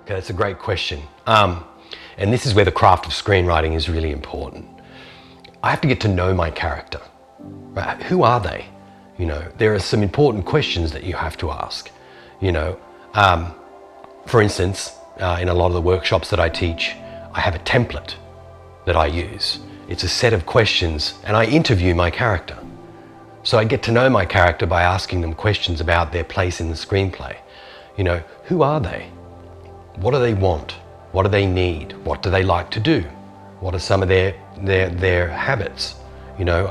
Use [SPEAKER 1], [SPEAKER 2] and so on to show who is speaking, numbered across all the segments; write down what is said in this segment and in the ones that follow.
[SPEAKER 1] Okay, that's a great question. And this is where the craft of screenwriting is really important. I have to get to know my character. Right? Who are they? You know, there are some important questions that you have to ask. You know, for instance, in a lot of the workshops that I teach, I have a template that I use. It's a set of questions, and I interview my character. So I get to know my character by asking them questions about their place in the screenplay. You know, who are they? What do they want? What do they need? What do they like to do? What are some of their habits? You know,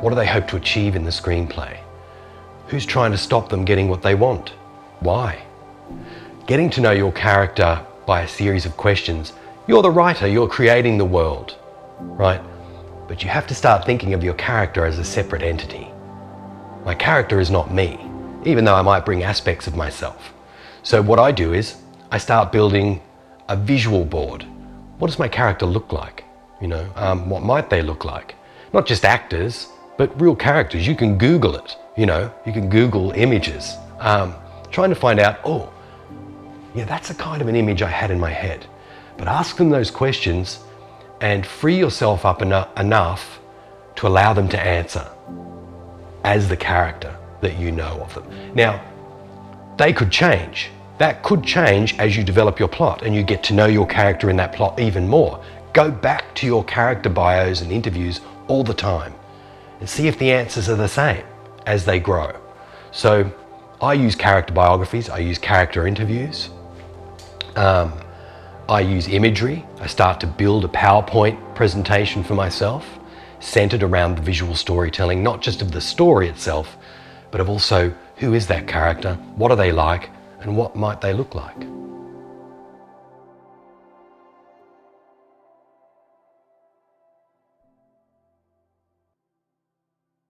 [SPEAKER 1] what do they hope to achieve in the screenplay? Who's trying to stop them getting what they want? Why? Getting to know your character by a series of questions. You're the writer, you're creating the world, right? But you have to start thinking of your character as a separate entity. My character is not me, even though I might bring aspects of myself. So what I do is I start building a visual board. What does my character look like? You know, what might they look like? Not just actors, but real characters. You can Google it, you know, you can Google images, trying to find out, oh, yeah, that's a kind of an image I had in my head. But ask them those questions and free yourself up enough to allow them to answer as the character that you know of them. Now, they could change. That could change as you develop your plot and you get to know your character in that plot even more. Go back to your character bios and interviews all the time and see if the answers are the same as they grow. So I use character biographies, I use character interviews, I use imagery. I start to build a PowerPoint presentation for myself centered around the visual storytelling, not just of the story itself, but of also who is that character, what are they like, and what might they look like.